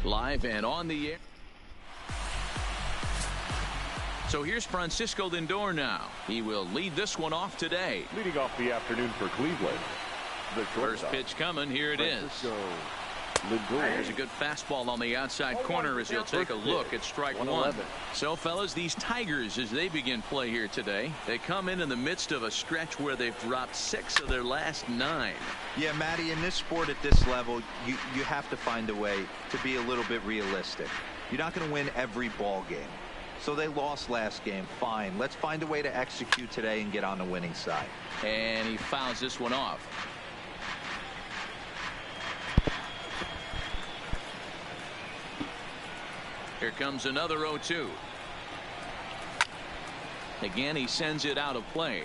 Live and on the air. So here's Francisco Lindor now. He will lead this one off today. Leading off the afternoon for Cleveland. The first pitch coming. Here it is. There's a good fastball on the outside corner as he'll take a look at strike one. So, fellas, these Tigers, as they begin play here today, they come in the midst of a stretch where they've dropped 6 of their last 9. Yeah, Matty, in this sport at this level, you have to find a way to be a little bit realistic. You're not going to win every ball game. So they lost last game. Fine. Let's find a way to execute today and get on the winning side. And he fouls this one off. Here comes another 0-2. Again, he sends it out of play.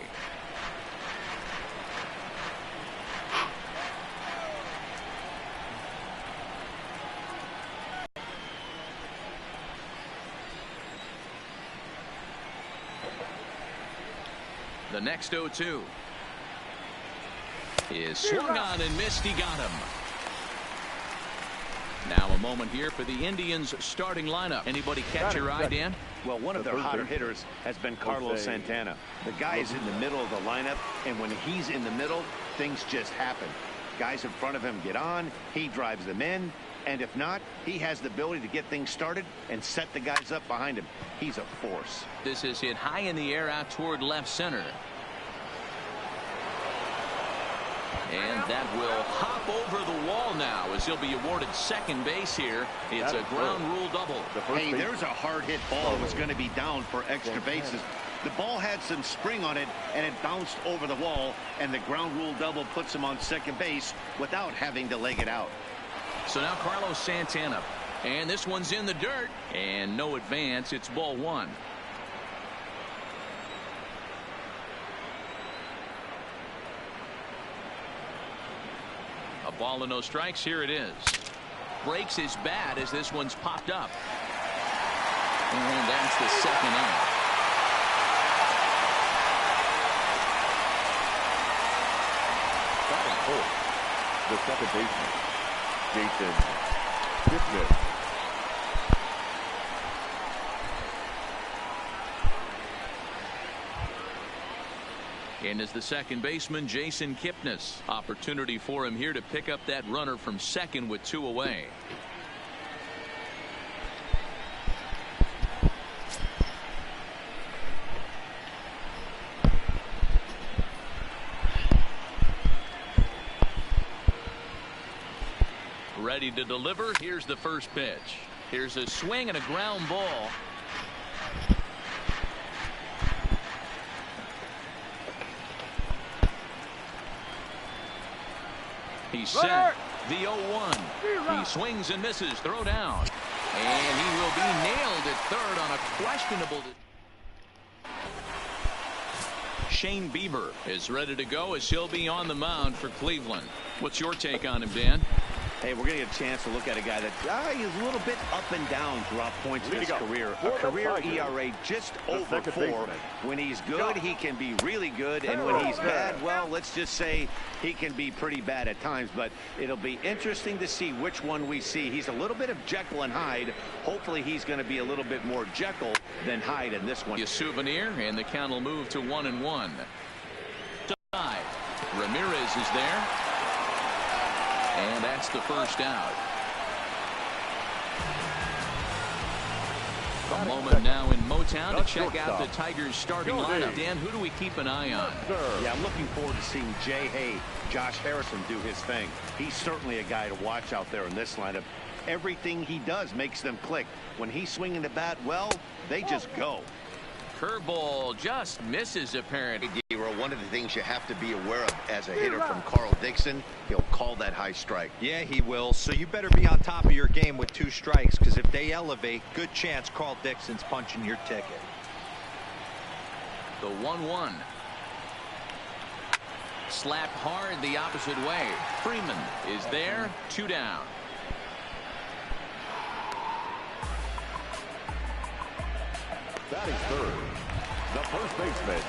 The next 0-2 is swung on and missed. He got him. Now a moment here for the Indians starting lineup. Anybody catch your eye, Dan? Well, one of their hotter hitters has been Carlos Santana. The guy is in the middle of the lineup, and when he's in the middle, things just happen. Guys in front of him get on, he drives them in, and if not, he has the ability to get things started and set the guys up behind him. He's a force. This is hit high in the air out toward left center. And that will hop over the wall now as he'll be awarded second base here. It's a ground rule double. Hey, there's a hard hit ball that was going to be down for extra bases. The ball had some spring on it, and it bounced over the wall, and the ground rule double puts him on second base without having to leg it out. So now Carlos Santana, and this one's in the dirt, and no advance. It's ball one. A ball and no strikes. Here it is. Breaks his bat as this one's popped up. And that's the second out. The second baseman, Jason Kipnis. And as the second baseman, Jason Kipnis. Opportunity for him here to pick up that runner from second with 2 away. Ready to deliver. Here's the first pitch. Here's a swing and a ground ball. He's set. The 0-1. He swings and misses. Throw down. And he will be nailed at third on a questionable. Shane Bieber is ready to go as he'll be on the mound for Cleveland. What's your take on him, Dan? Hey, we're going to get a chance to look at a guy that is a little bit up and down throughout points of his career. A career ERA just over 4. When he's good, he can be really good. And when he's bad, well, let's just say he can be pretty bad at times. But it'll be interesting to see which one we see. He's a little bit of Jekyll and Hyde. Hopefully he's going to be a little bit more Jekyll than Hyde in this one. A souvenir, and the count will move to 1-1. Ramirez is there. And that's the first out. A moment now in Motown to check out the Tigers starting lineup. Dan, who do we keep an eye on? Yeah, I'm looking forward to seeing Jay Hay, Josh Harrison do his thing. He's certainly a guy to watch out there in this lineup. Everything he does makes them click. When he's swinging the bat, well, they just go. Curveball just misses apparently. One of the things you have to be aware of as a hitter from Carl Dixon, he'll call that high strike. Yeah, he will. So you better be on top of your game with 2 strikes, because if they elevate, good chance Carl Dixon's punching your ticket. The 1-1. Slapped hard the opposite way. Freeman is there. 2 down. Batting third, the first baseman.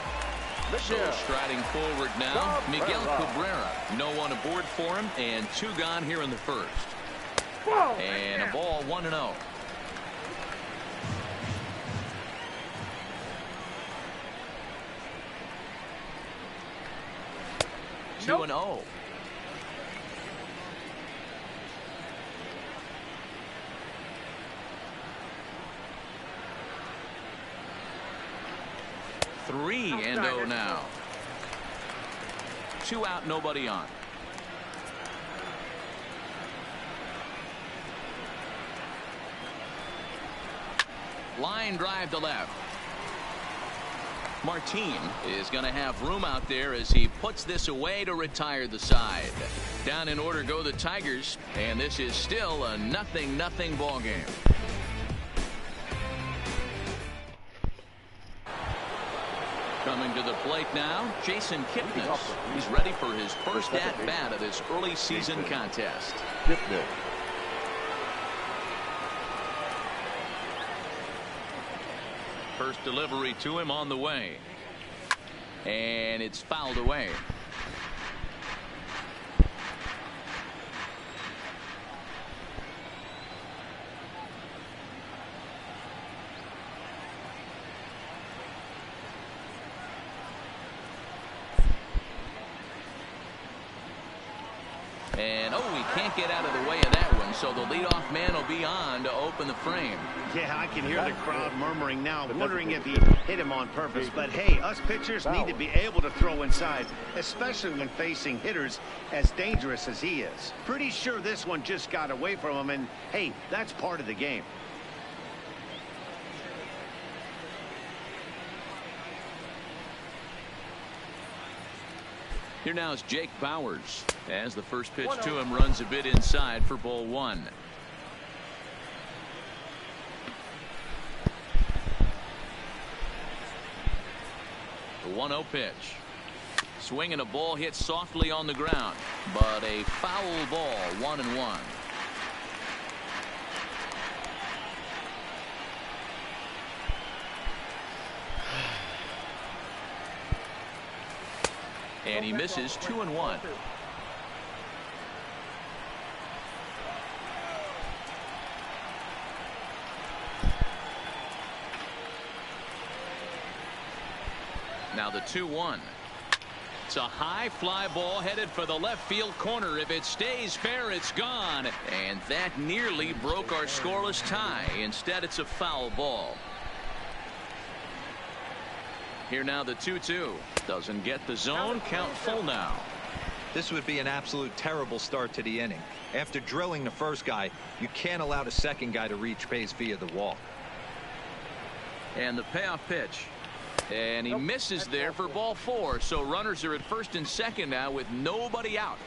So striding forward now, Miguel Cabrera. No one aboard for him, and 2 gone here in the first. And a ball 1-0. Nope. 2-0. Three and 0 now. 2 out, nobody on. Line drive to left. Martin is going to have room out there as he puts this away to retire the side. Down in order go the Tigers, and this is still a 0-0 ball game. Coming to the plate now, Jason Kipnis. He's ready for his first at-bat of this early season contest. Kipnis. First delivery to him on the way. And it's fouled away. And, he can't get out of the way of that one, so the leadoff man will be on to open the frame. Yeah, I can hear the crowd murmuring now, wondering if he hit him on purpose. But, hey, us pitchers need to be able to throw inside, especially when facing hitters as dangerous as he is. Pretty sure this one just got away from him, and, hey, that's part of the game. Here now is Jake Bauers as the first pitch to him runs a bit inside for ball 1. The 1-0 pitch. Swinging a ball hit softly on the ground, but a foul ball. 1-1. And he misses. 2-1. Now the 2-1. It's a high fly ball headed for the left field corner. If it stays fair, it's gone. And that nearly broke our scoreless tie. Instead, it's a foul ball. Here now the 2-2. Doesn't get the zone. Count full now. This would be an absolute terrible start to the inning. After drilling the first guy, you can't allow the second guy to reach base via the walk. And the payoff pitch. And he misses there for ball 4. So runners are at first and second now with nobody out.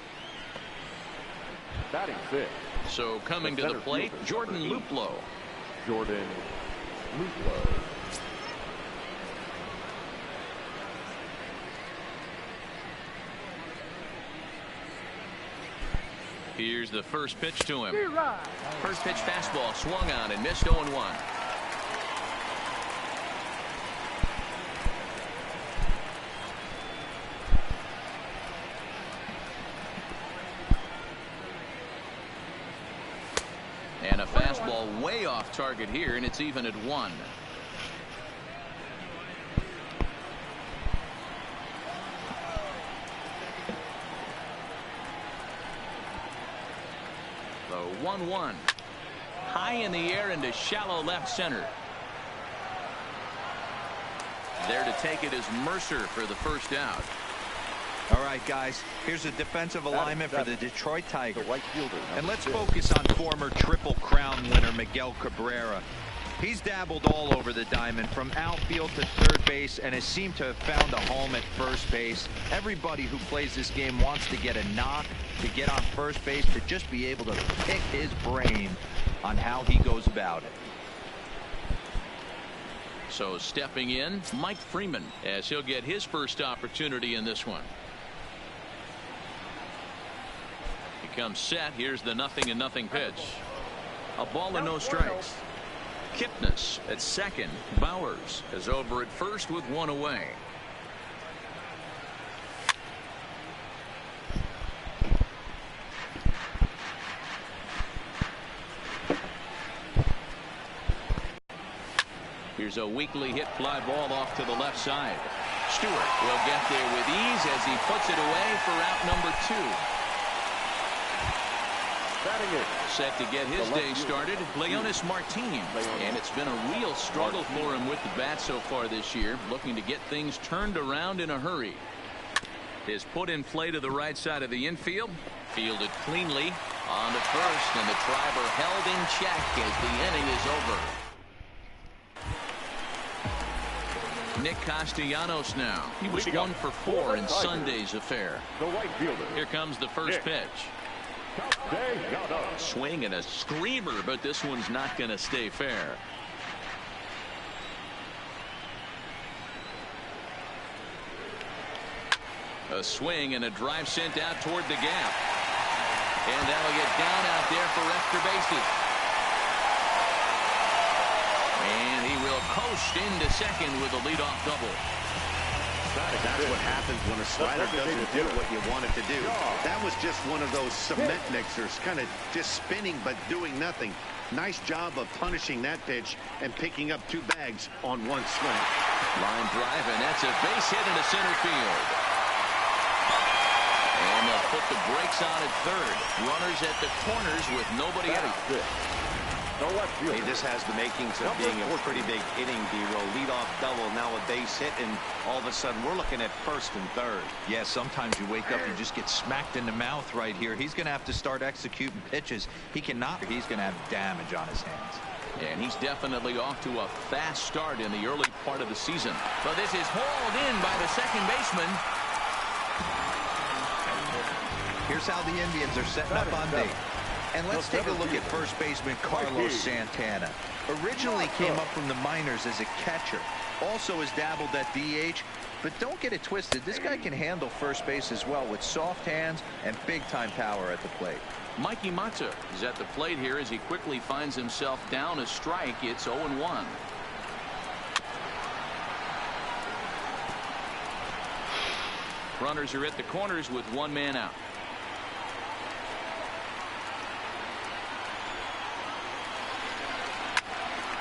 Batting 6. So coming to the plate, Jordan Luplow. Jordan Luplow. Here's the first pitch to him. First pitch fastball swung on and missed 0-1. And a fastball way off target here, and it's even at 1. The 1-1. High in the air into shallow left center. There to take it is Mercer for the first out. All right, guys, here's a defensive alignment for the Detroit Tigers. And let's focus on former Triple Crown winner Miguel Cabrera. He's dabbled all over the diamond, from outfield to third base, and has seemed to have found a home at first base. Everybody who plays this game wants to get a knock, to get on first base, to just be able to pick his brain on how he goes about it. So stepping in, Mike Freeman, as he'll get his first opportunity in this one. He comes set. Here's the 0-0 pitch. A ball and no strikes. Kipnis at second. Bowers is over at first with 1 away. Here's a weakly hit fly ball off to the left side. Stewart will get there with ease as he puts it away for out number 2. Set to get his day started, Leonys Martin. And it's been a real struggle for him with the bat so far this year, looking to get things turned around in a hurry. Is put in play to the right side of the infield. Fielded cleanly on to first, and the driver held in check as the inning is over. Nick Castellanos now. He was 1 for 4 in Sunday's affair. Here comes the first pitch. Swing and a screamer, but this one's not going to stay fair. A swing and a drive sent out toward the gap. And that'll get down out there for extra bases. And he will coast into second with a leadoff double. That's what happens when a slider doesn't do what you want it to do. That was just one of those cement mixers, kind of just spinning but doing nothing. Nice job of punishing that pitch and picking up 2 bags on 1 swing. Line drive, and that's a base hit into center field. And they'll put the brakes on at third. Runners at the corners with nobody out. Hey, this has the makings of being a pretty big inning, D-Roll. Leadoff double, now a base hit, and all of a sudden we're looking at first and third. Yeah, sometimes you wake up and just get smacked in the mouth right here. He's going to have to start executing pitches. He cannot. He's going to have damage on his hands. And he's definitely off to a fast start in the early part of the season. But this is hauled in by the second baseman. Here's how the Indians are setting up on date. And let's take a look at first baseman Carlos Santana. Originally came up from the minors as a catcher. Also has dabbled at DH. But don't get it twisted. This guy can handle first base as well with soft hands and big-time power at the plate. Mikey Mata is at the plate here as he quickly finds himself down a strike. It's 0-1. Runners are at the corners with 1 man out.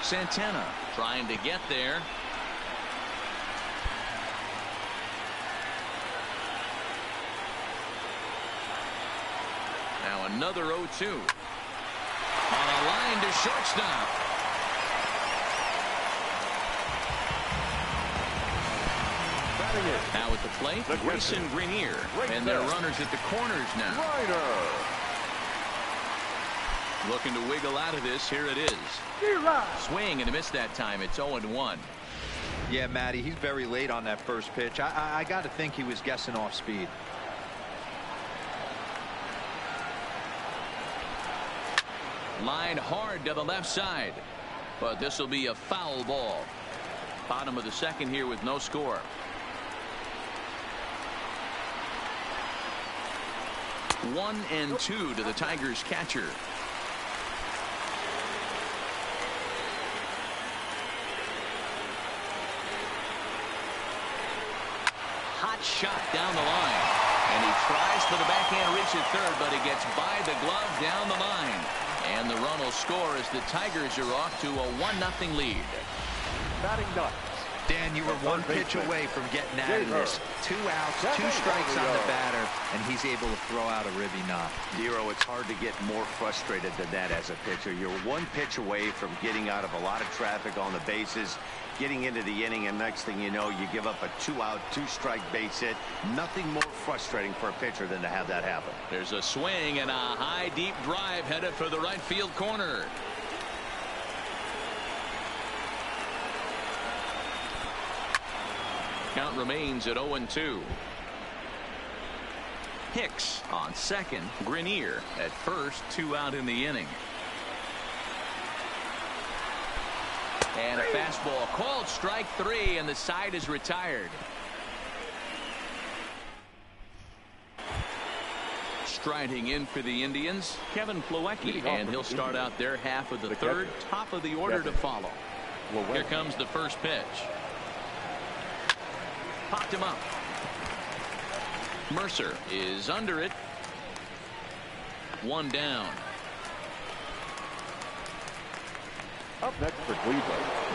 Santana trying to get there. Now another 0-2. On a line to shortstop. Now at the plate, Grayson Grenier. And their runners at the corners now. Looking to wiggle out of this. Here it is. Swing and a miss that time. It's 0-1. Yeah, Matty, he's very late on that first pitch. I got to think he was guessing off speed. Line hard to the left side. But this will be a foul ball. Bottom of the second here with no score. 1-2 to the Tigers catcher. Hot shot down the line. And he tries for the backhand reach at third, but he gets by the glove down the line. And the run will score as the Tigers are off to a 1-0 lead. Batting nuts. Dan, you were one pitch away from getting out of this. 2 outs, 2 strikes on the batter, and he's able to throw out a ribby knock. Dero, it's hard to get more frustrated than that as a pitcher. You're 1 pitch away from getting out of a lot of traffic on the bases, getting into the inning, and next thing you know, you give up a 2-out, 2-strike base hit. Nothing more frustrating for a pitcher than to have that happen. There's a swing and a high, deep drive headed for the right field corner. Count remains at 0-2. Hicks on second. Grenier at first. 2 out in the inning. And a fastball called strike 3, and the side is retired. Striding in for the Indians, Kevin Plawecki, and he'll start out their half of the third. Top of the order to follow. Here comes the first pitch. Popped him up. Mercer is under it. 1 down. Up next for Cleveland.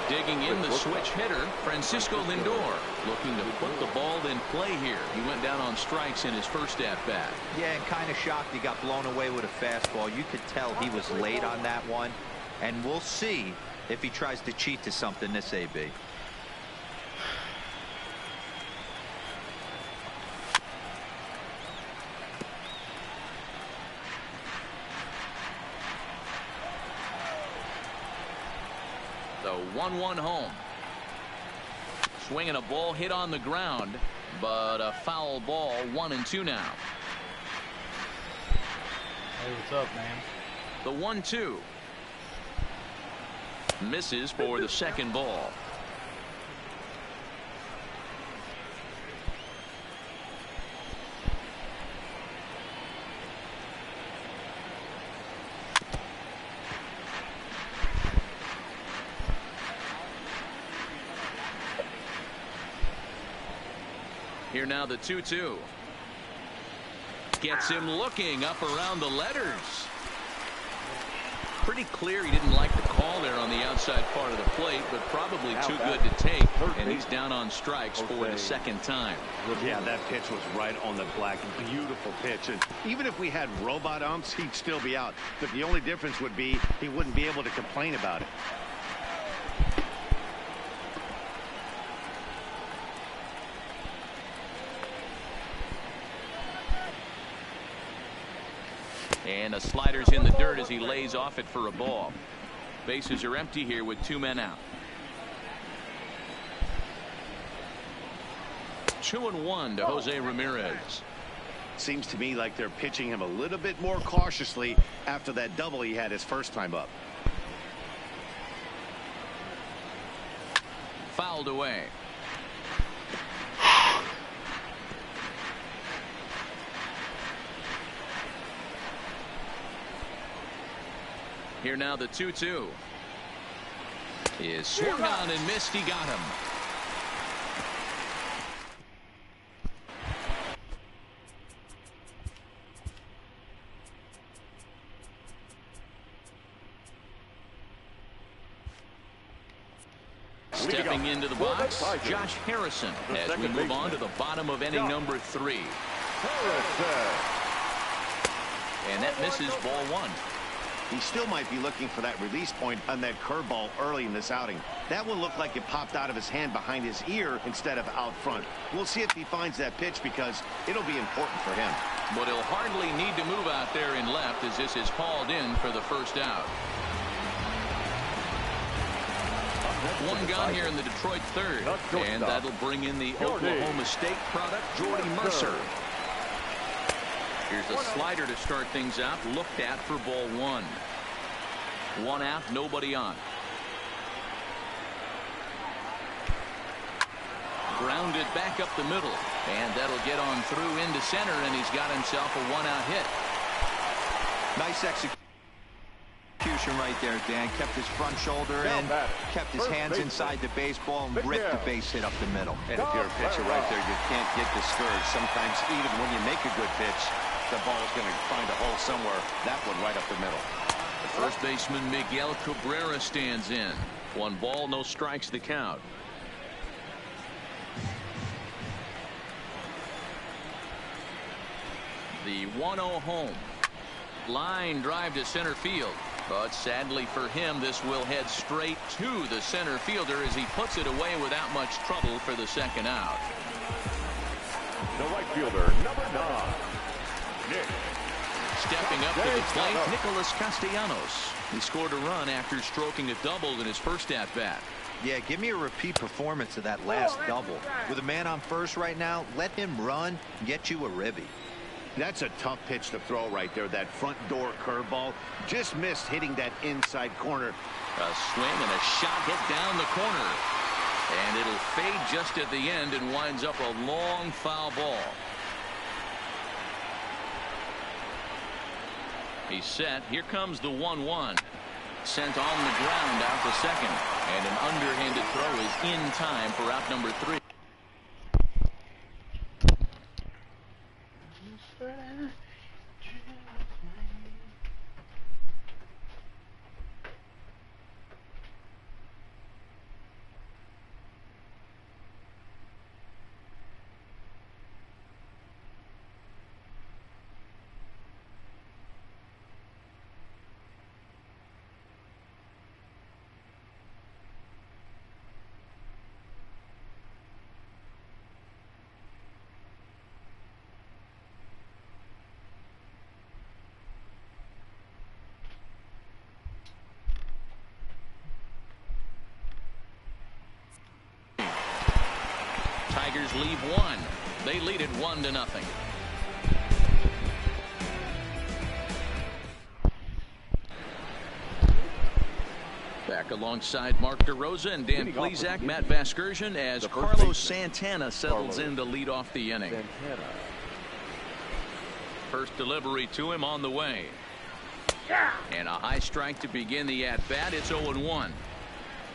Digging in the switch hitter, Francisco Lindor, looking to put the ball in play here. He went down on strikes in his first at-bat. Yeah, and kind of shocked he got blown away with a fastball. You could tell he was late on that one, and we'll see if he tries to cheat to something this AB. The 1-1 home. Swinging a ball hit on the ground, but a foul ball. 1-2 now. Hey, what's up, man? The 1-2 misses for the second ball. Here now the 2-2. Gets him looking up around the letters. Pretty clear he didn't like the call there on the outside part of the plate, but probably too good to take, and he's down on strikes for the second time. Yeah, that pitch was right on the black. Beautiful pitch. And even if we had robot umps, he'd still be out. But the only difference would be he wouldn't be able to complain about it. And a slider's in the dirt as he lays off it for a ball. Bases are empty here with 2 men out. 2-1 to Jose Ramirez. Seems to me like they're pitching him a little bit more cautiously after that double he had his first time up. Fouled away. Here now the 2-2 is swung on and missed. He got him. Stepping into the box, Josh Harrison, as we move on to the bottom of inning number 3. And that misses ball 1. He still might be looking for that release point on that curveball early in this outing. That one looked like it popped out of his hand behind his ear instead of out front. We'll see if he finds that pitch because it'll be important for him. But he'll hardly need to move out there in left as this is hauled in for the first out. 1 gone here in the Detroit third, and that'll bring in the Oklahoma State product, Jordy Mercer. Here's a slider to start things out, looked at for ball 1. 1 out, nobody on. Grounded back up the middle. And that'll get on through into center, and he's got himself a one-out hit. Nice execution right there, Dan. Kept his front shoulder in, kept his hands inside the baseball, and ripped the base hit up the middle. And if you're a pitcher right there, you can't get discouraged. Sometimes even when you make a good pitch, the ball's going to find a hole somewhere. That one right up the middle. The first baseman Miguel Cabrera stands in. 1 ball, no strikes the count. The 1-0 home. Line drive to center field. But sadly for him, this will head straight to the center fielder as he puts it away without much trouble for the second out. The right fielder, number 9, Nick. Stepping up to the plate, Nicholas Castellanos. He scored a run after stroking a double in his first at-bat. Yeah, give me a repeat performance of that last double. With a man on first right now, let him run, get you a ribby. That's a tough pitch to throw right there. That front door curveball just missed hitting that inside corner. A swing and a shot hit down the corner. And it'll fade just at the end and winds up a long foul ball. He's set. Here comes the 1-1. Sent on the ground out to second. And an underhanded throw is in time for out number 3. Tigers leave 1. They lead it 1-0. Back alongside Mark DeRosa and Dan Plesac, Matt Vasgersian, as Carlos Santana settles in to lead off the inning. First delivery to him on the way. And a high strike to begin the at-bat. It's 0-1.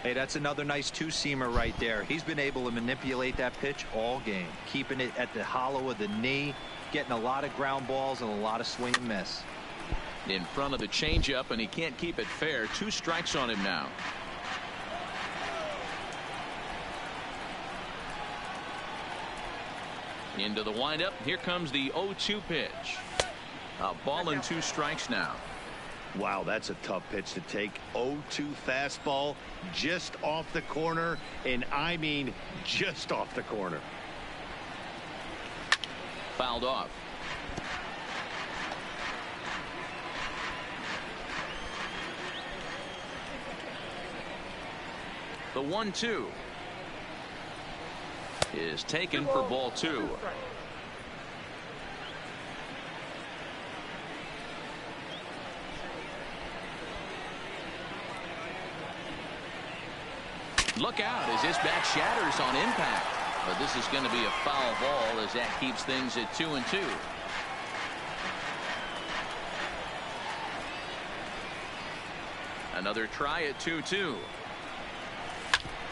Hey, that's another nice two-seamer right there. He's been able to manipulate that pitch all game, keeping it at the hollow of the knee, getting a lot of ground balls and a lot of swing and miss. In front of the changeup, and he can't keep it fair. 2 strikes on him now. Into the windup. Here comes the 0-2 pitch. A ball and 2 strikes now. Wow, that's a tough pitch to take. 0-2 fastball just off the corner, and I mean just off the corner. Fouled off. The 1-2 is taken for ball 2. Look out as this bat shatters on impact. But this is going to be a foul ball as that keeps things at 2-2. Another try at 2-2.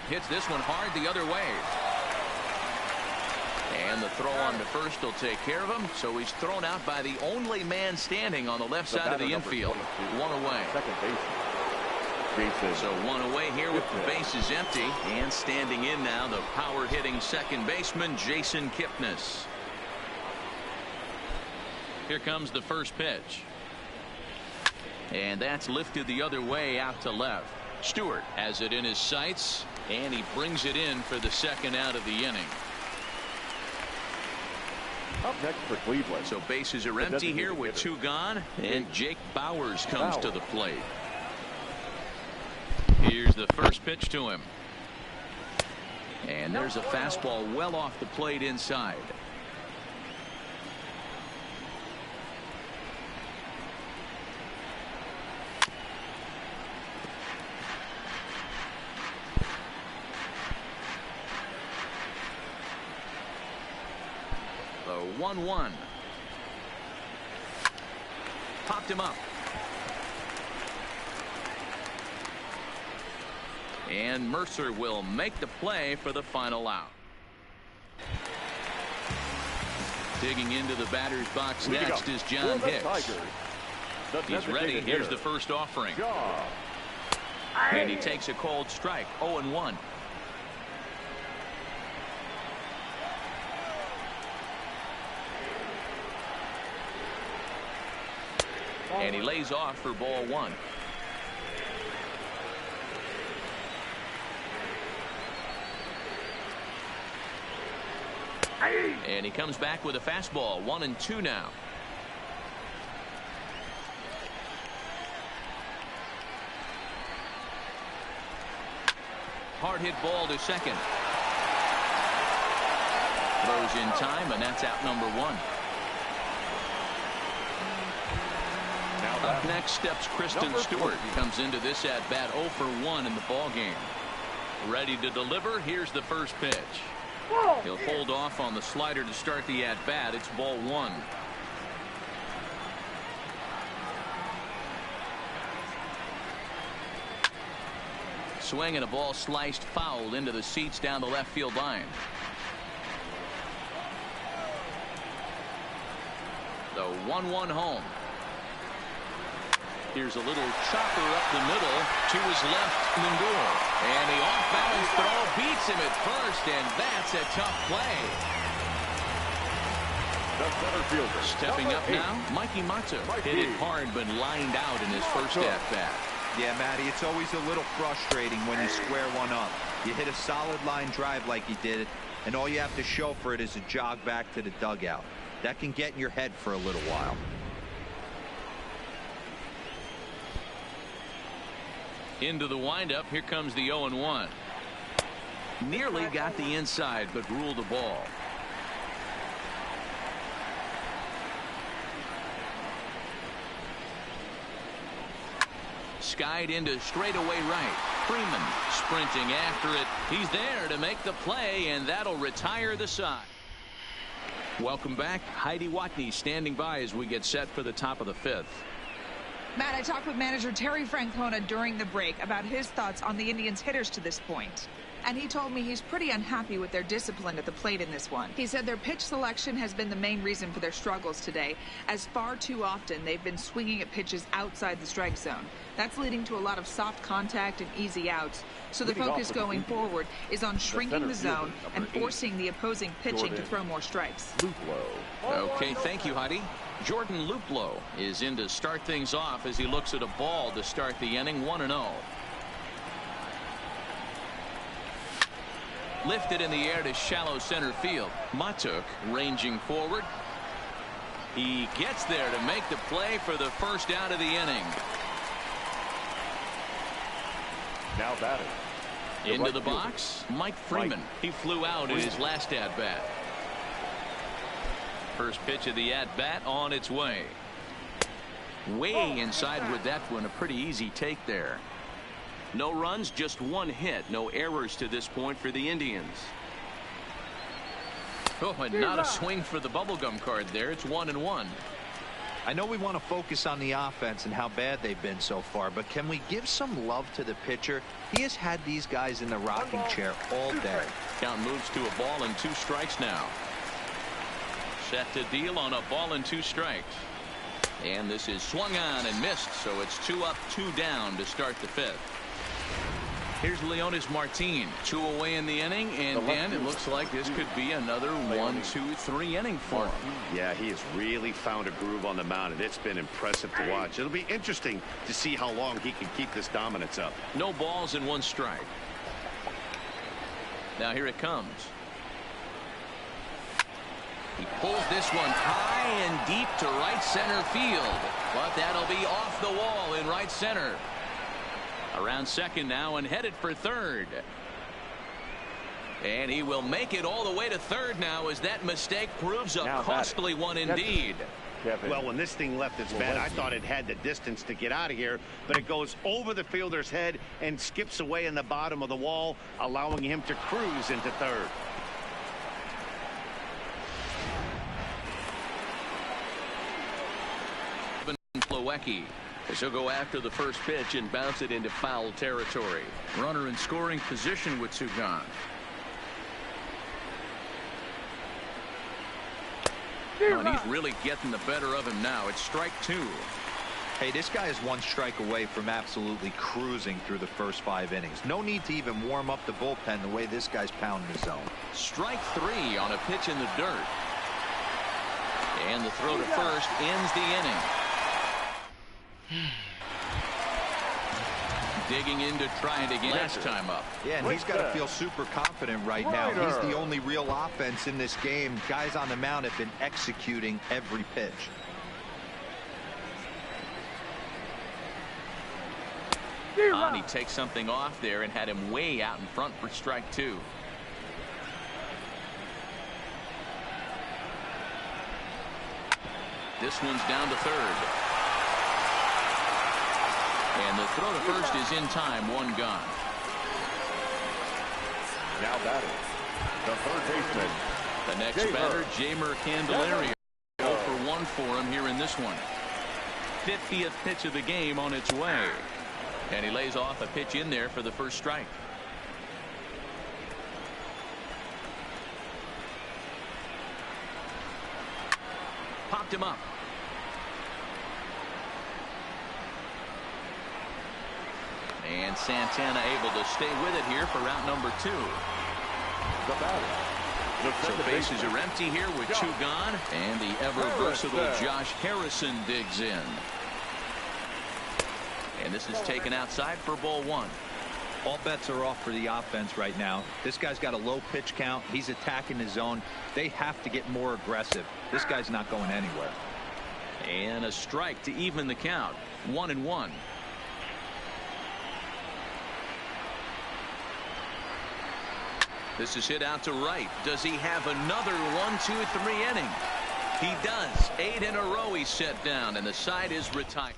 Hits this one hard the other way. And the throw on to first will take care of him. So he's thrown out by the only man standing on the left side of the infield. 1 away. Second base. So 1 away here with the bases empty. And standing in now, the power-hitting second baseman, Jason Kipnis. Here comes the first pitch. And that's lifted the other way out to left. Stewart has it in his sights, and he brings it in for the second out of the inning. Up next for Cleveland. So bases are empty here with 2 gone, and Jake Bauers comes to the plate. Here's the first pitch to him. And there's a fastball well off the plate inside. 1-1. Popped him up. And Mercer will make the play for the final out. Digging into the batter's box next is John Hicks. He's ready. Here's the first offering. And he takes a cold strike. 0-1. And he lays off for ball 1. And he comes back with a fastball. 1-2 now. Hard hit ball to second. Throws in time, and that's out number 1. Up next steps Kristen Stewart. Comes into this at bat 0 for 1 in the ball game. Ready to deliver. Here's the first pitch. He'll hold off on the slider to start the at bat. It's ball 1. Swing and a ball sliced foul into the seats down the left field line. The 1-1 home. Here's a little chopper up the middle to his left, Lindor. And the off-balance throw beats him at first, and that's a tough play. The center fielder. Stepping up now, Mikey Matu. Hit it hard, but lined out in his first at-bat. Yeah, Matty, it's always a little frustrating when you square one up. You hit a solid line drive like he did, and all you have to show for it is a jog back to the dugout. That can get in your head for a little while. Into the windup. Here comes the 0-1. Nearly got the inside, but ruled the ball. Skied into straightaway right. Freeman sprinting after it. He's there to make the play, and that'll retire the side. Welcome back. Heidi Watney standing by as we get set for the top of the 5th. Matt, I talked with manager Terry Francona during the break about his thoughts on the Indians' hitters to this point. And he told me he's pretty unhappy with their discipline at the plate in this one. He said their pitch selection has been the main reason for their struggles today, as far too often they've been swinging at pitches outside the strike zone. That's leading to a lot of soft contact and easy outs. So the focus going forward is on shrinking the zone and forcing the opposing pitching to throw more strikes. Okay, thank you, Heidi. Jordan Luplow is in to start things off as he looks at a ball to start the inning. 1-0. Lifted in the air to shallow center field. Matuk ranging forward. He gets there to make the play for the first out of the inning. Now batting. Into the box, Mike Freeman. He flew out in his last at-bat. First pitch of the at-bat on its way. Way inside with that one. A pretty easy take there. No runs, just one hit. No errors to this point for the Indians. Oh, and not a swing for the bubblegum card there. It's 1-1. I know we want to focus on the offense and how bad they've been so far, but can we give some love to the pitcher? He has had these guys in the rocking chair all day. Count moves to a ball and 2 strikes now. Set to deal on a ball and 2 strikes. And this is swung on and missed, so it's 2 up, 2 down to start the 5th. Here's Leonys Martin, 2 away in the inning, and Dan, it looks like this could be another 1-2-3 inning for him. Yeah, he has really found a groove on the mound, and it's been impressive to watch. It'll be interesting to see how long he can keep this dominance up. No balls and 1 strike. Now here it comes. He pulls this one high and deep to right center field, but that'll be off the wall in right center. Around second now and headed for third. And he will make it all the way to third now as that mistake proves a costly one indeed. Well, when this thing left its bat, I thought it had the distance to get out of here, but it goes over the fielder's head and skips away in the bottom of the wall, allowing him to cruise into third. Plawecki, as he'll go after the first pitch and bounce it into foul territory. Runner in scoring position with two gone. Oh, and he's really getting the better of him now. It's strike two. Hey, this guy is one strike away from absolutely cruising through the first 5 innings. No need to even warm up the bullpen the way this guy's pounding the zone. Strike three on a pitch in the dirt. And the throw to first ends the inning. Digging in to try it again last time up. Yeah, and he's got to feel super confident right now. He's the only real offense in this game. Guys on the mound have been executing every pitch. He takes something off there and had him way out in front for strike two. This one's down to third. And the throw to first is in time. One gone. Now batting, the third baseman. The next batter, Jeimer Candelario. 0 for 1 for him here in this one. 50th pitch of the game on its way. And he lays off a pitch in there for the first strike. Popped him up. And Santana able to stay with it here for route number 2. The batter. So bases are empty here with two gone. And the ever versatile Josh Harrison digs in. And this is taken outside for ball one. All bets are off for the offense right now. This guy's got a low pitch count. He's attacking his zone. They have to get more aggressive. This guy's not going anywhere. And a strike to even the count. 1-1. This is hit out to right. Does he have another 1-2-3 inning? He does. 8 in a row he's set down, and the side is retired.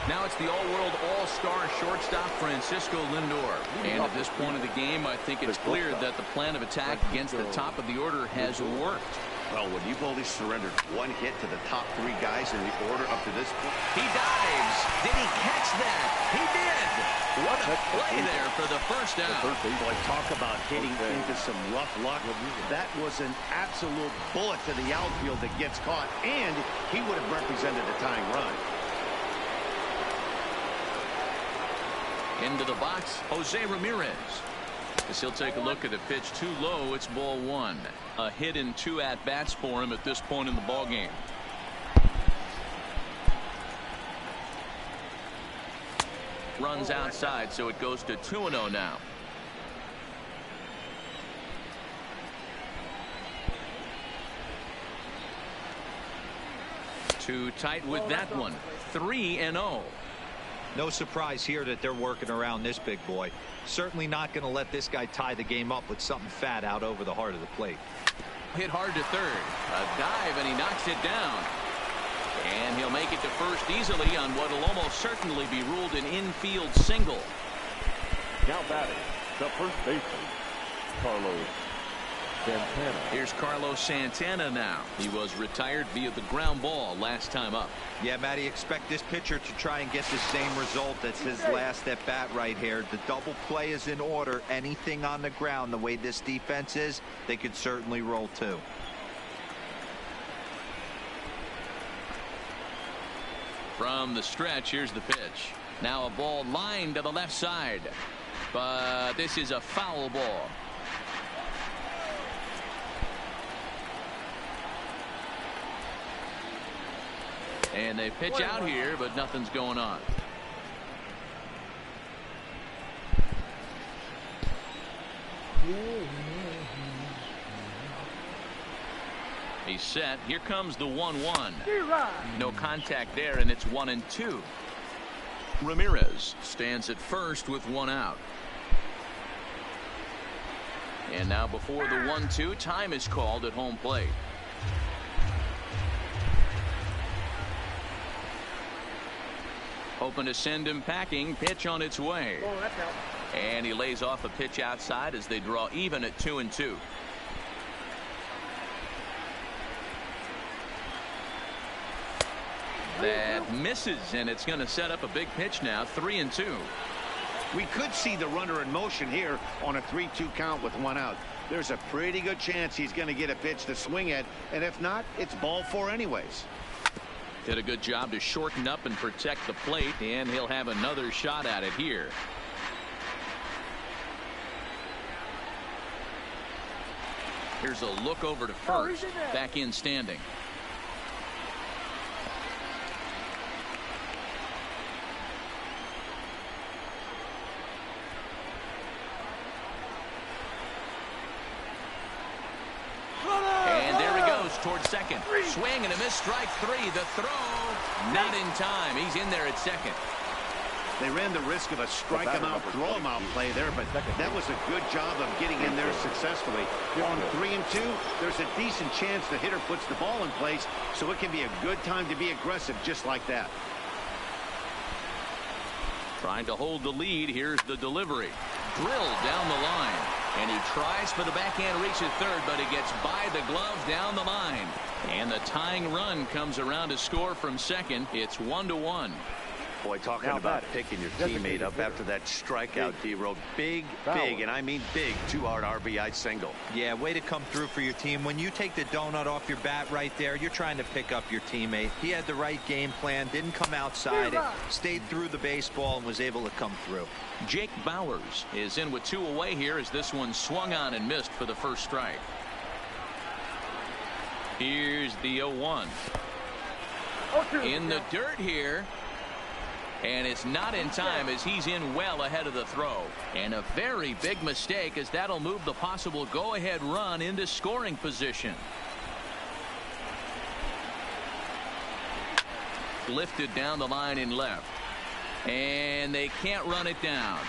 Now it's the all-world all-star shortstop Francisco Lindor. And at this point of the game, I think it's clear that the plan of attack against the top of the order has worked. Well, when you've only surrendered one hit to the top 3 guys in the order up to this point. He dives. Did he catch that? He did. What a play there for the first out. Boy, talk about hitting into some rough luck. That was an absolute bullet to the outfield that gets caught, and he would have represented a tying run. Into the box, Jose Ramirez. As he'll take a look at the pitch too low, it's ball one. A hit in 2 at-bats for him at this point in the ball game. Runs outside, so it goes to 2-0 now. Too tight with that one. 3-0. No surprise here that they're working around this big boy. Certainly not going to let this guy tie the game up with something fat out over the heart of the plate. Hit hard to third. A dive, and he knocks it down. And he'll make it to first easily on what will almost certainly be ruled an infield single. Now batting, the first baseman, Carlos Santana. Here's Carlos Santana now. He was retired via the ground ball last time up. Yeah, Matty, expect this pitcher to try and get the same result as his last at bat right here. The double play is in order. Anything on the ground, the way this defense is, they could certainly roll too. From the stretch, here's the pitch. Now a ball lined to the left side. But this is a foul ball. And they pitch out here, but nothing's going on. He's set. Here comes the 1-1. No contact there, and it's 1-2. Ramirez stands at first with 1 out. And now before the 1-2, time is called at home plate. Hoping to send him packing. Pitch on its way. And he lays off a pitch outside as they draw even at 2-2. That misses, and it's going to set up a big pitch now. 3-2. We could see the runner in motion here on a 3-2 count with 1 out. There's a pretty good chance he's going to get a pitch to swing at, and if not, it's ball 4 anyways. Did a good job to shorten up and protect the plate, and he'll have another shot at it here. Here's a look over to first. Back in standing. And there he goes towards second. Swing and a miss, strike 3. The throw, not in time. He's in there at second. They ran the risk of a strike him out, throw him out play there, but that was a good job of getting in there successfully. On 3-2, there's a decent chance the hitter puts the ball in place, so it can be a good time to be aggressive just like that. Trying to hold the lead. Here's the delivery. Drilled down the line. And he tries for the backhand reach at third, but he gets by the glove down the line. And the tying run comes around to score from second. It's 1-1. Boy, talking about picking your teammate up after that strikeout, D-Road. Big, and I mean big, 2-out RBI single. Yeah, way to come through for your team. When you take the donut off your bat right there, you're trying to pick up your teammate. He had the right game plan, didn't come outside it, stayed through the baseball, and was able to come through. Jake Bauers is in with 2 away here as this one swung on and missed for the first strike. Here's the 0-1. In the dirt here. And it's not in time as he's in well ahead of the throw. And a very big mistake as that'll move the possible go-ahead run into scoring position. Lifted down the line in left. And they can't run it down.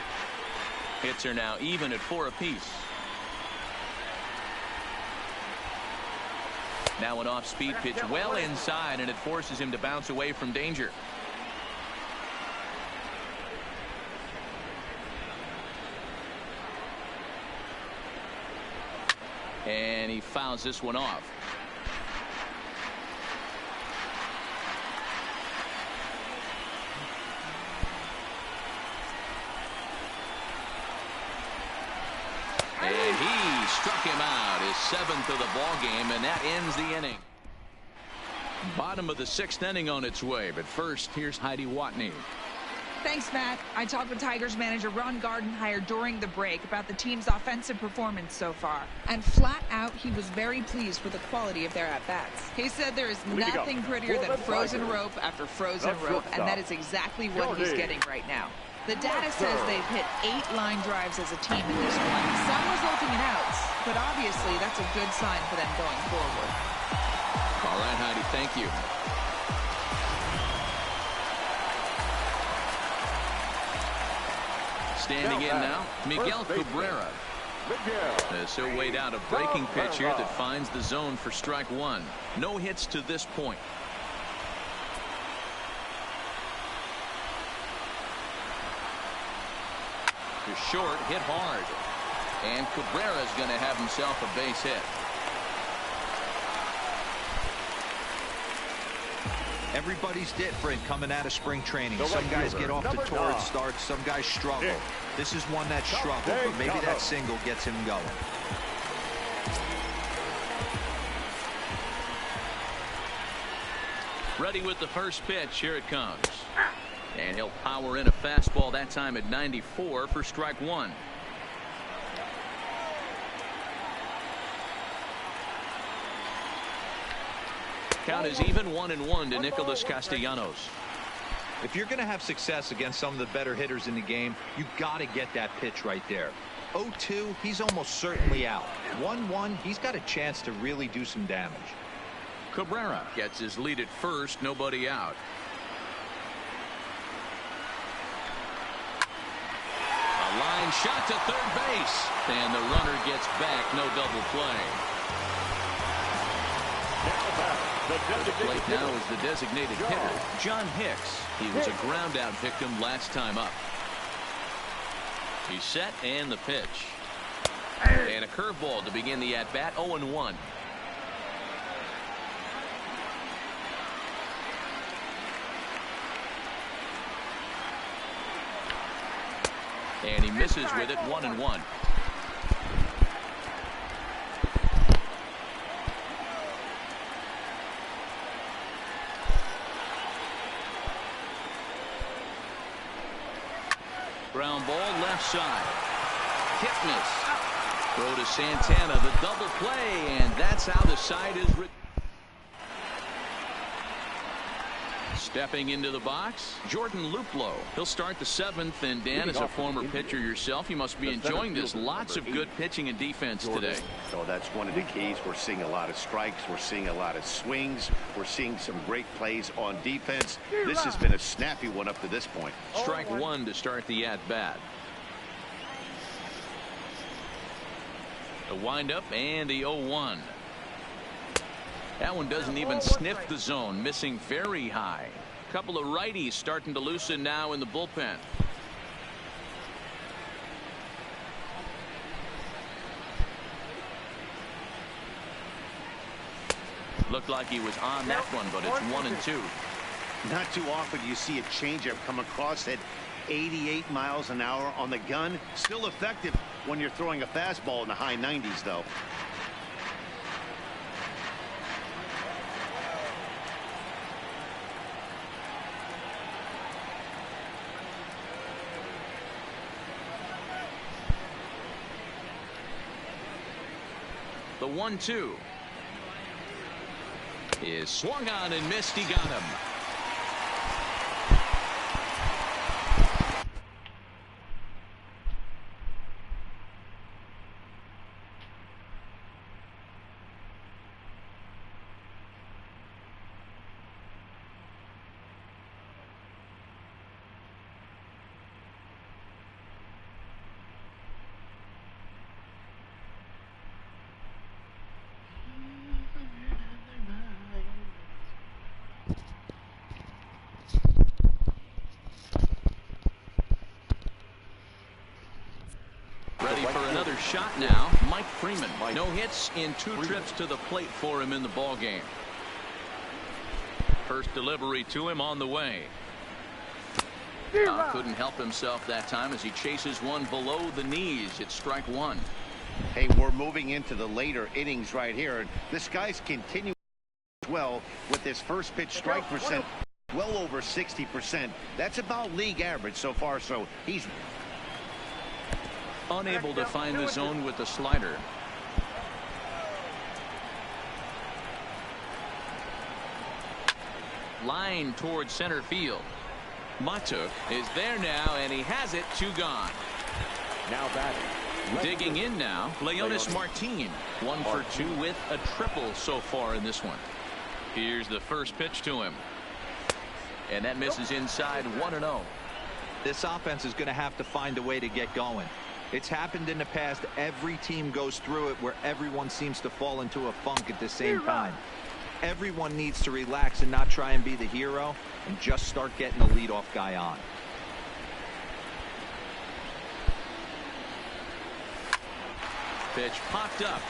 Hits are now even at 4 apiece. Now an off-speed pitch well inside, and it forces him to bounce away from danger. And he fouls this one off. And he struck him out, his 7th of the ball game, and that ends the inning. Bottom of the 6th inning on its way, but first, here's Heidi Watney. Thanks, Matt. I talked with Tigers manager Ron Gardenhire during the break about the team's offensive performance so far. And flat out, he was very pleased with the quality of their at-bats. He said there is nothing prettier than frozen rope after frozen rope, and that is exactly what he's getting right now. The data says they've hit 8 line drives as a team in this one, some resulting in outs, but obviously that's a good sign for them going forward. All right, Heidi, thank you. Standing in now, Miguel Cabrera. As he'll wait out a breaking pitch here that finds the zone for strike 1. No hits to this point. To short, hit hard. And Cabrera's going to have himself a base hit. Everybody's different coming out of spring training. Some guys get off to torrid starts. Some guys struggle. This is one that struggled, but maybe that single gets him going. Ready with the first pitch. Here it comes. And he'll power in a fastball that time at 94 for strike 1. Count is even 1-1 to Nicholas Castellanos. If you're going to have success against some of the better hitters in the game, you got to get that pitch right there. 0-2, he's almost certainly out. 1-1, he's got a chance to really do some damage. Cabrera gets his lead at first, nobody out. A line shot to third base, and the runner gets back, no double play. At the plate now is the designated hitter, John Hicks. He was a ground out victim last time up. He's set and the pitch. And a curveball to begin the at bat. 0-1. And he misses with it, 1-1. Ground ball left side. Kipnis. Throw to Santana, the double play, and that's how the side is. Stepping into the box, Jordan Luplow. He'll start the 7th, and Dan, as a former pitcher yourself, you must be enjoying this. Lots of good pitching and defense today. So that's one of the keys. We're seeing a lot of strikes. We're seeing a lot of swings. We're seeing some great plays on defense. This has been a snappy one up to this point. Strike one to start the at-bat. The windup and the 0-1. That one doesn't even sniff the zone, missing very high. Couple of righties starting to loosen now in the bullpen. Looked like he was on that one, but it's 1-2. Not too often you see a changeup come across at 88 miles an hour on the gun. Still effective when you're throwing a fastball in the high 90s, though. The 1-2 is swung on and missed. He got him. Ready for another shot now. Mike Freeman. No hits in 2 trips to the plate for him in the ball game. First delivery to him on the way. Couldn't help himself that time as he chases one below the knees. It's strike one. Hey, we're moving into the later innings right here. This guy's continuing well with his first pitch strike percent well over 60%. That's about league average so far, so he's unable to find the zone with the slider. Line towards center field. Matuk is there now, and he has it. 2 gone. Now batting. Digging in now, Leonis Martin. 1 for 2 with a triple so far in this one. Here's the first pitch to him. And that misses inside. 1-0. This offense is going to have to find a way to get going. It's happened in the past. Every team goes through it where everyone seems to fall into a funk at the same time. Everyone needs to relax and not try and be the hero and just start getting the leadoff guy on. Pitch popped up.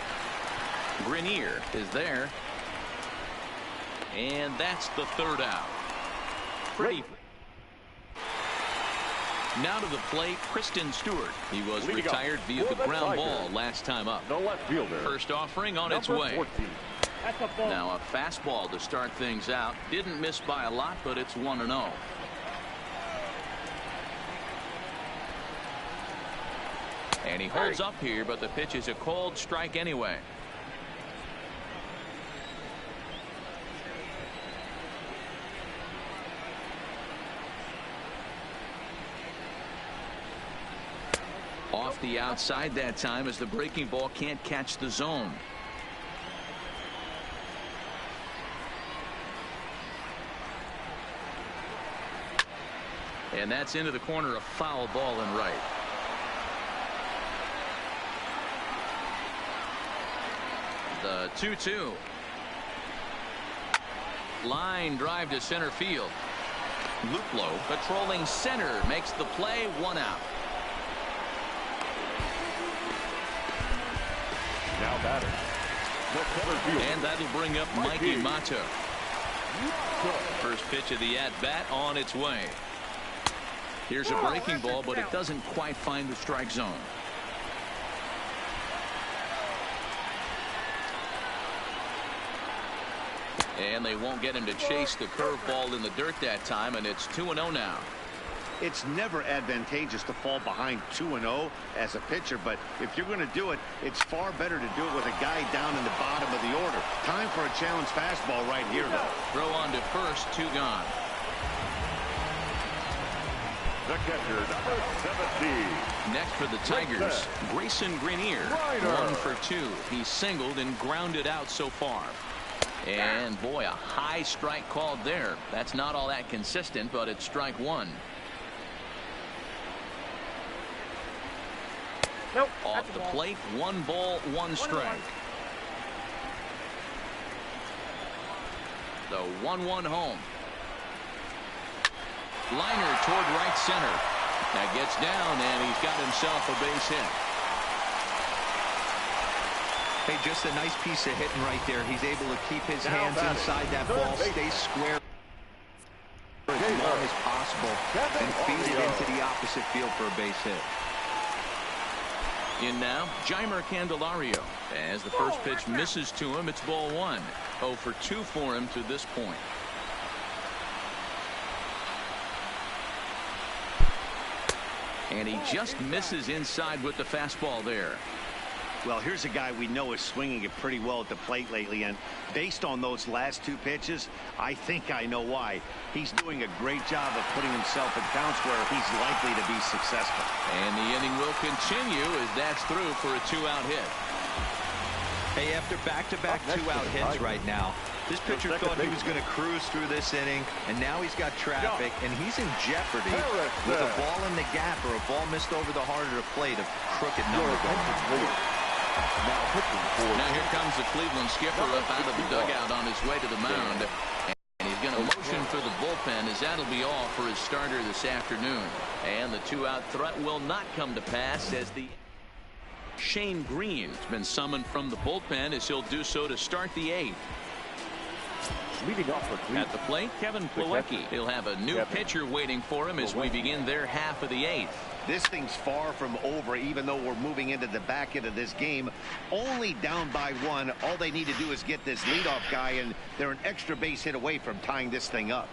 Grenier is there. And that's the 3rd out. Pretty. Now to the plate, Kristen Stewart. He was retired via the ground ball last time up. No left fielder. First offering on its way. 14. Now a fastball to start things out. Didn't miss by a lot, but it's 1-0. And he holds up here, but the pitch is a called strike anyway. Off the outside that time as the breaking ball can't catch the zone. And that's into the corner, a foul ball and right. The 2-2. Line drive to center field. Luplow patrolling center makes the play. 1 out. Now batting. And that'll bring up Mikey Matuk. First pitch of the at-bat on its way. Here's a breaking ball, but it doesn't quite find the strike zone. And they won't get him to chase the curveball in the dirt that time, and it's 2-0 now. It's never advantageous to fall behind 2-0 as a pitcher, but if you're going to do it, it's far better to do it with a guy down in the bottom of the order. Time for a challenge fastball right here, though. Throw on to first, 2 gone. The catcher, number 17. Next for the Tigers, Grayson Greenier. 1 for 2. He's singled and grounded out so far. And boy, a high strike called there. That's not all that consistent, but it's strike 1. Nope. Off the plate, 1 ball, 1 strike. The 1-1 home. Liner toward right center. That gets down, and he's got himself a base hit. Hey, just a nice piece of hitting right there. He's able to keep his hands inside that ball, stay square as long as possible, and feed it into the opposite field for a base hit. In now, Jeimer Candelario. As the first pitch misses to him, it's ball 1. 0 for 2 for him to this point. And he just misses inside with the fastball there. Well, here's a guy we know is swinging it pretty well at the plate lately, and based on those last 2 pitches, I think I know why. He's doing a great job of putting himself in counts where he's likely to be successful. And the inning will continue as that's through for a 2-out hit. Hey, after back-to-back 2-out hits right now, this pitcher thought he was going to cruise through this inning, and now he's got traffic, and he's in jeopardy with a ball in the gap or a ball missed over the heart of the plate, a crooked number going. Now here comes the Cleveland skipper up out of the dugout on his way to the mound. And he's going to motion for the bullpen as that'll be all for his starter this afternoon. And the 2-out threat will not come to pass as the Shane Green has been summoned from the bullpen as he'll do so to start the 8th. Leading off for Cleveland. At the plate, Kevin Plawecki. He'll have a new pitcher waiting for him as we begin their half of the 8th. This thing's far from over, even though we're moving into the back end of this game. Only down by 1. All they need to do is get this leadoff guy, and they're an extra base hit away from tying this thing up.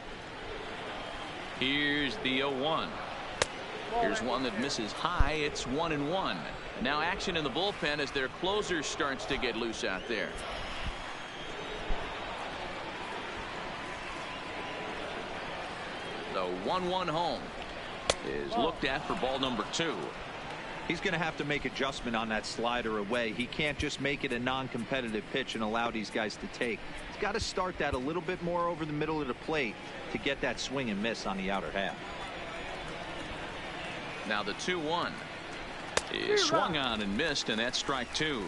Here's the 0-1. Here's one that misses high. It's 1-1. Now action in the bullpen as their closer starts to get loose out there. The 1-1 home is looked at for ball number 2. He's going to have to make adjustment on that slider away. He can't just make it a non-competitive pitch and allow these guys to take. He's got to start that a little bit more over the middle of the plate to get that swing and miss on the outer half. Now the 2-1 is swung on and missed, and that's strike 2.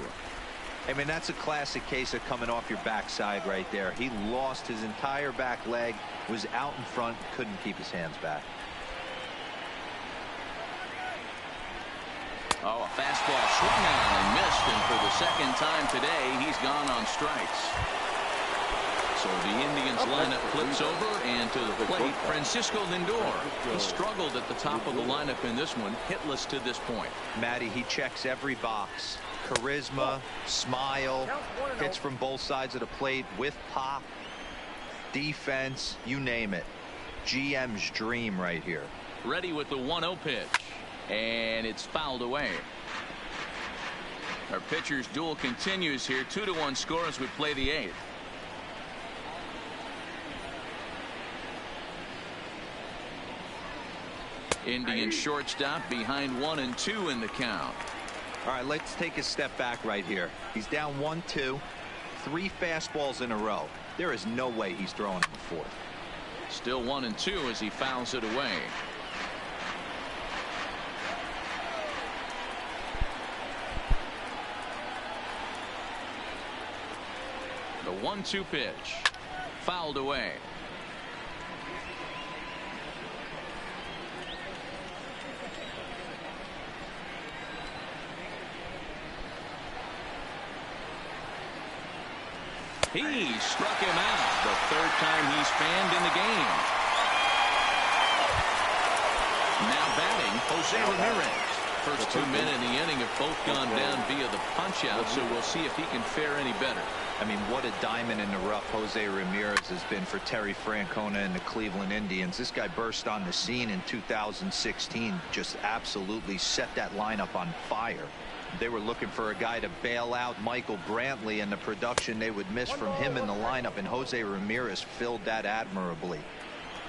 I mean, that's a classic case of coming off your backside right there. He lost his entire back leg, was out in front, couldn't keep his hands back. Oh, a fastball swung on and missed, and for the second time today, he's gone on strikes. So the Indians lineup flips over, and to the plate, Francisco Lindor. He struggled at the top of the lineup in this one, hitless to this point. Matty, he checks every box. Charisma, smile, hits from both sides of the plate with pop, defense, you name it. GM's dream right here. Ready with the 1-0 pitch, and it's fouled away. Our pitcher's duel continues here. 2-1 score as we play the 8th. Indian shortstop behind 1 and 2 in the count. All right, let's take a step back right here. He's down 1-2, 3 fastballs in a row. There is no way he's throwing in the 4th. Still 1 and 2 as he fouls it away. The 1-2 pitch fouled away. He struck him out, the 3rd time he's fanned in the game. Now batting, Jose Ramirez. First 2 men in the inning have both gone down via the punch-out, so we'll see if he can fare any better. I mean, what a diamond in the rough Jose Ramirez has been for Terry Francona and the Cleveland Indians. This guy burst on the scene in 2016, just absolutely set that lineup on fire. They were looking for a guy to bail out Michael Brantley and the production they would miss from him in the lineup, and Jose Ramirez filled that admirably.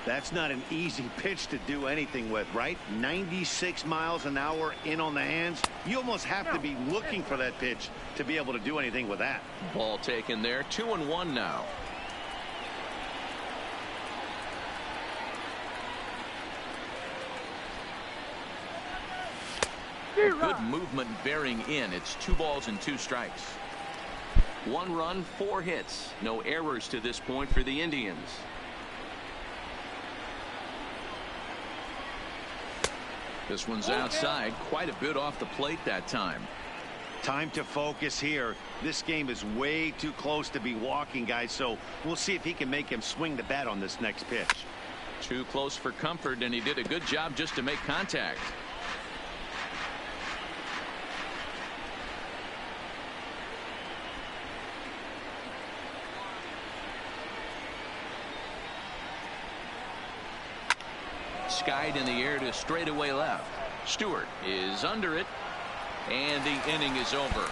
That's not an easy pitch to do anything with, right? 96 miles an hour in on the hands. You almost have to be looking for that pitch to be able to do anything with that. Ball taken there. 2-1 now. Good movement bearing in. It's 2 balls and 2 strikes. 1 run, 4 hits. No errors to this point for the Indians. This one's outside, quite a bit off the plate that time. Time to focus here. This game is way too close to be walking, guys, so we'll see if he can make him swing the bat on this next pitch. Too close for comfort, and he did a good job just to make contact. Skied in the air to straightaway left. Stewart is under it, and the inning is over.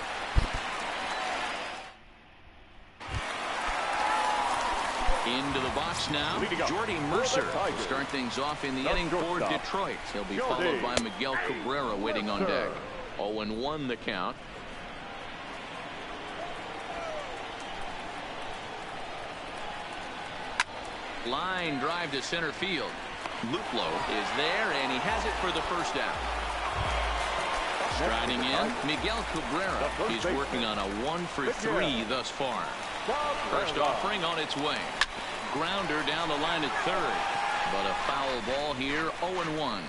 Into the box now, Jordy Mercer will start things off in the inning for Detroit. He'll be followed by Miguel Cabrera waiting on deck. 0-1 the count. Line drive to center field. Luplow is there, and he has it for the first out. Striding in, Miguel Cabrera. He's working on a 1-for-3 thus far. First offering on its way. Grounder down the line at third, but a foul ball here. 0-1.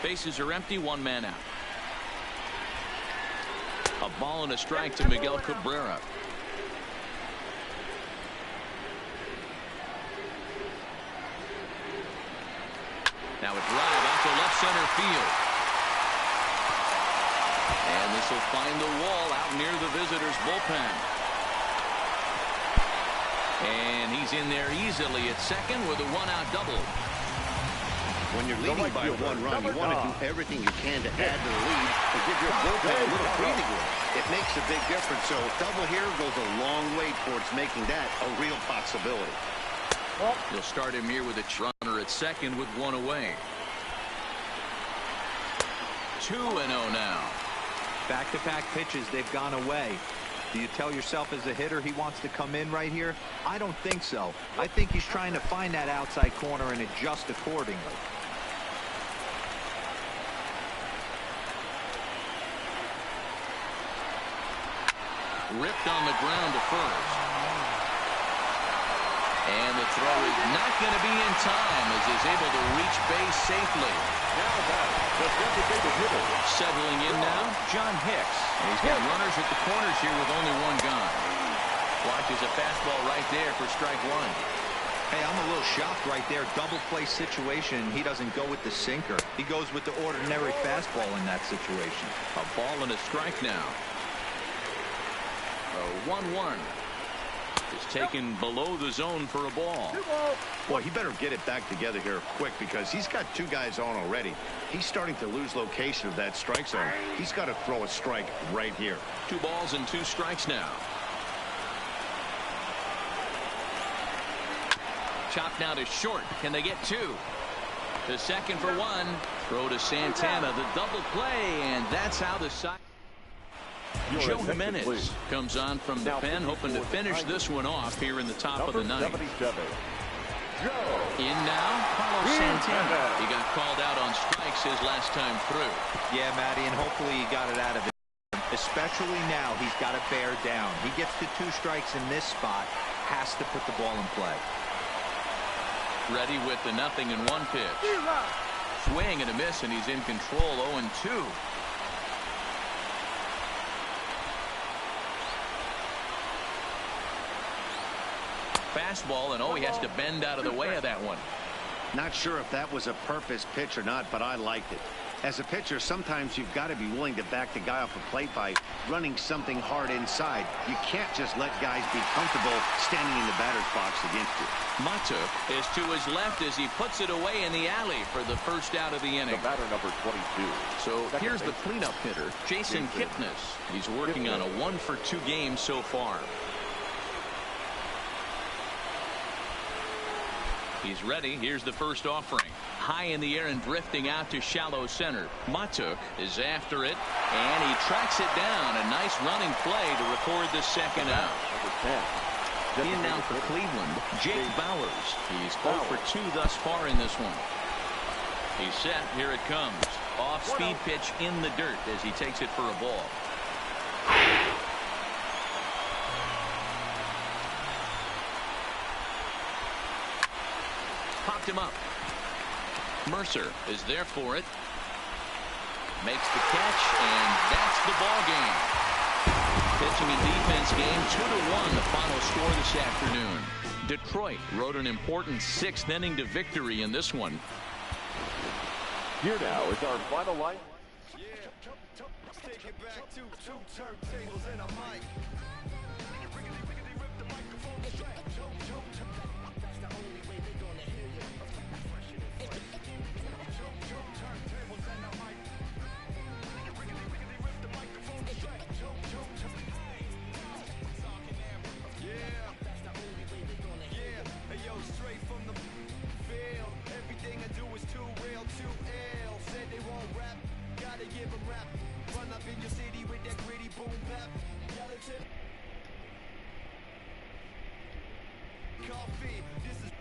Bases are empty, 1 man out. A ball and a strike to Miguel Cabrera. Now a drive out to left center field. And this will find the wall out near the visitors' bullpen. And he's in there easily at second with a 1-out double. When you're leading by 1 run, you want to do everything you can to add to the lead and give your bullpen a little breathing room. It makes a big difference, so double here goes a long way towards making that a real possibility. They'll start him here with a runner at second with 1 away. 2-0 now. Back-to-back pitches, they've gone away. Do you tell yourself as a hitter he wants to come in right here? I don't think so. I think he's trying to find that outside corner and adjust accordingly. Ripped on the ground to first. And the throw is not going to be in time as he's able to reach base safely. Settling in now, John Hicks. And he's got runners at the corners here with only 1 gone. Watches a fastball right there for strike 1. Hey, I'm a little shocked right there. Double play situation. He doesn't go with the sinker. He goes with the ordinary fastball in that situation. A ball and a strike now. 1-1. Is taken below the zone for a ball. Boy, he better get it back together here quick because he's got 2 guys on already. He's starting to lose location of that strike zone. He's got to throw a strike right here. 2 balls and 2 strikes now. Chopped now to short. Can they get 2? To second for 1. Throw to Santana. The double play, and that's how the side. Joe Jimenez comes on from the pen, hoping to finish this one off here in the top of the 9th. In now, Carlos Santana. He got called out on strikes his last time through. Yeah, Matty, and hopefully he got it out of it. Especially now, he's got to bear down. He gets to 2 strikes in this spot, has to put the ball in play. Ready with the 0-1 pitch. Swing and a miss, and he's in control. 0-2. Fastball, and he has to bend out of the way of that one. Not sure if that was a purpose pitch or not, but I liked it. As a pitcher, sometimes you've got to be willing to back the guy off a plate by running something hard inside. You can't just let guys be comfortable standing in the batter's box against you. Matuk is to his left as he puts it away in the alley for the first out of the inning. The batter, number 22. So here's the cleanup hitter, Jason Kipnis. He's working on a 1-for-2 game so far. He's ready. Here's the first offering. High in the air and drifting out to shallow center. Matuk is after it, and he tracks it down. A nice running play to record the second out. In now for Cleveland, Jake Bauers. He's 0 for 2 thus far in this one. He's set. Here it comes. Off-speed pitch in the dirt as he takes it for a ball. Popped him up. Mercer is there for it. Makes the catch, and that's the ball game. Pitching and defense game 2-1, the final score this afternoon. Detroit rode an important 6th inning to victory in this one. Here now is our final line. Take it back to 2 turntables and a mic. Coffee, this is